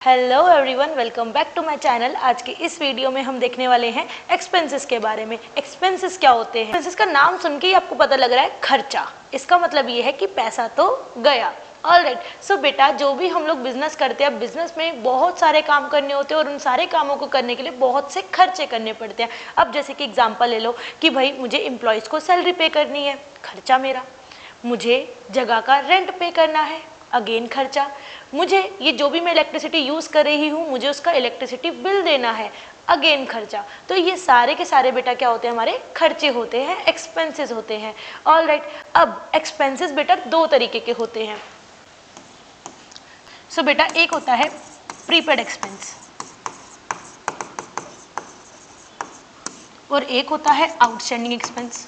Hello everyone, welcome back to my channel. आज के इस वीडियो में हम देखने वाले हैं एक्सपेंसेस के बारे में। एक्सपेंसेस क्या होते हैं? एक्सपेंसेस का नाम सुन के ही आपको पता लग रहा है खर्चा। इसका मतलब ये है कि पैसा तो गया। ऑलराइट, सो बेटा, जो भी हम लोग बिजनेस करते हैं, बिजनेस में बहुत सारे काम करने होते हैं और उन सारे कामों को करने के लिए बहुत से खर्चे करने पड़ते हैं। अब जैसे कि एग्जांपल ले लो कि भाई मुझे एम्प्लॉयज़ को सैलरी पे करनी है, खर्चा मेरा। मुझे जगह का रेंट पे करना है, अगेन खर्चा। मुझे ये जो भी मैं इलेक्ट्रिसिटी यूज़ कर रही हूँ, मुझे उसका इलेक्ट्रिसिटी बिल देना है, अगेन खर्चा। तो ये सारे के सारे बेटा क्या होते हैं? हमारे खर्चे होते हैं, एक्सपेंसेस होते हैं। ऑलराइट, अब एक्सपेंसेस बेटा दो तरीके के होते हैं। सो बेटा, एक होता है प्रीपेड एक्सपेंस और एक होता है आउटस्टैंडिंग एक्सपेंस।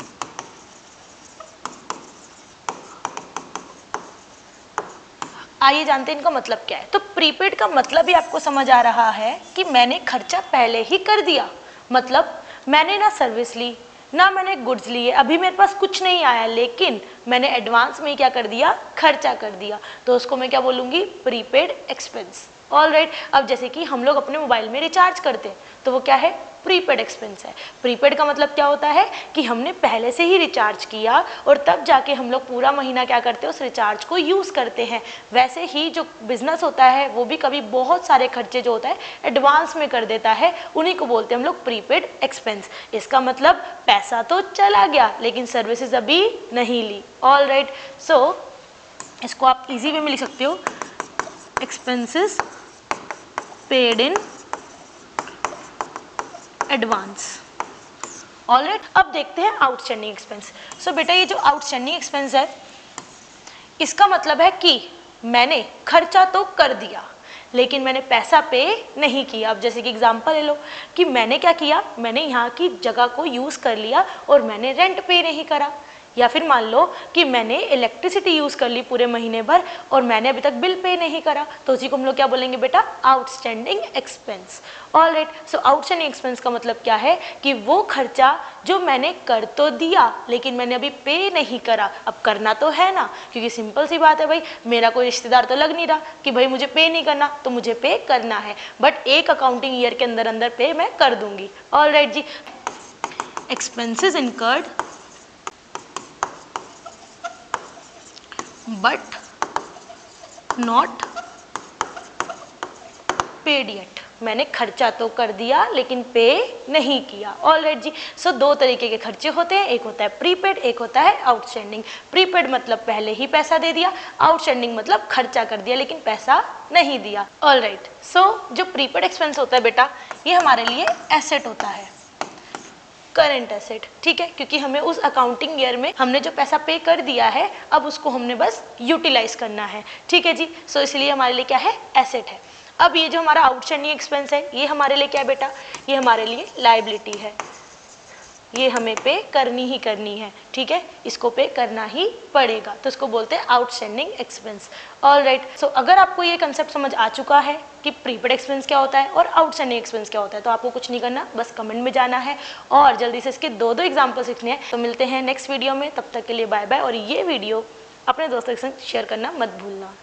आइए जानते हैं इनका मतलब क्या है। तो प्रीपेड का मतलब ही आपको समझ आ रहा है कि मैंने खर्चा पहले ही कर दिया। मतलब मैंने ना सर्विस ली, ना मैंने गुड्स लिए, अभी मेरे पास कुछ नहीं आया, लेकिन मैंने एडवांस में क्या कर दिया? खर्चा कर दिया। तो उसको मैं क्या बोलूँगी? Prepaid expense. ऑलराइट, अब जैसे कि हम लोग अपने मोबाइल में रिचार्ज करते हैं, तो वो क्या है? प्रीपेड एक्सपेंस है। प्रीपेड का मतलब क्या होता है कि हमने पहले से ही रिचार्ज किया और तब जाके हम लोग पूरा महीना क्या करते हैं? उस रिचार्ज को यूज़ करते हैं। वैसे ही जो बिजनेस होता है वो भी कभी बहुत सारे खर्चे जो होता है एडवांस में कर देता है, उन्हीं को बोलते हैं हम लोग प्रीपेड एक्सपेंस। इसका मतलब पैसा तो चला गया लेकिन सर्विसेज अभी नहीं ली। ऑलराइट, सो इसको आप इजी वे में लिख सकते हो, expenses paid in advance. Alright, अब देखते हैं आउटस्टैंडिंग एक्सपेंस। सो बेटा, ये जो आउटस्टैंडिंग एक्सपेंस है, इसका मतलब है कि मैंने खर्चा तो कर दिया लेकिन मैंने पैसा पे नहीं किया। अब जैसे कि एग्जांपल ले लो कि मैंने क्या किया? मैंने यहाँ की जगह को यूज़ कर लिया और मैंने रेंट पे नहीं करा। या फिर मान लो कि मैंने इलेक्ट्रिसिटी यूज़ कर ली पूरे महीने भर और मैंने अभी तक बिल पे नहीं करा, तो उसी को हम लोग क्या बोलेंगे बेटा? Outstanding expense. ऑलराइट, सो आउटस्टैंडिंग एक्सपेंस का मतलब क्या है कि वो खर्चा जो मैंने कर तो दिया लेकिन मैंने अभी पे नहीं करा। अब करना तो है ना, क्योंकि सिंपल सी बात है भाई, मेरा कोई रिश्तेदार तो लग नहीं रहा कि भाई मुझे पे नहीं करना, तो मुझे पे करना है, बट एक अकाउंटिंग ईयर के अंदर अंदर पे मैं कर दूंगी। ऑलराइट जी, expenses incurred but not paid yet. मैंने खर्चा तो कर दिया लेकिन पे नहीं किया। ऑलराइट जी, सो दो तरीके के खर्चे होते हैं, एक होता है प्रीपेड, एक होता है आउटस्टैंडिंग। प्रीपेड मतलब पहले ही पैसा दे दिया, आउटस्टैंडिंग मतलब खर्चा कर दिया लेकिन पैसा नहीं दिया। ऑलराइट, सो जो प्रीपेड एक्सपेंस होता है बेटा, ये हमारे लिए एसेट होता है, करेंट एसेट। ठीक है, क्योंकि हमें उस अकाउंटिंग ईयर में हमने जो पैसा पे कर दिया है, अब उसको हमने बस यूटिलाइज करना है। ठीक है जी, सो इसलिए हमारे लिए क्या है? एसेट है। अब ये जो हमारा आउटस्टैंडिंग एक्सपेंस है, ये हमारे लिए क्या है बेटा? ये हमारे लिए लायबिलिटी है, ये हमें पे करनी ही करनी है। ठीक है, इसको पे करना ही पड़ेगा, तो इसको बोलते हैं आउटस्टैंडिंग एक्सपेंस। ऑलराइट, सो अगर आपको ये कंसेप्ट समझ आ चुका है कि प्रीपेड एक्सपेंस क्या होता है और आउटस्टैंडिंग एक्सपेंस क्या होता है, तो आपको कुछ नहीं करना, बस कमेंट में जाना है और जल्दी से इसके दो एग्जाम्पल सीखने हैं। तो मिलते हैं नेक्स्ट वीडियो में, तब तक के लिए बाय बाय। और ये वीडियो अपने दोस्तों के संग शेयर करना मत भूलना।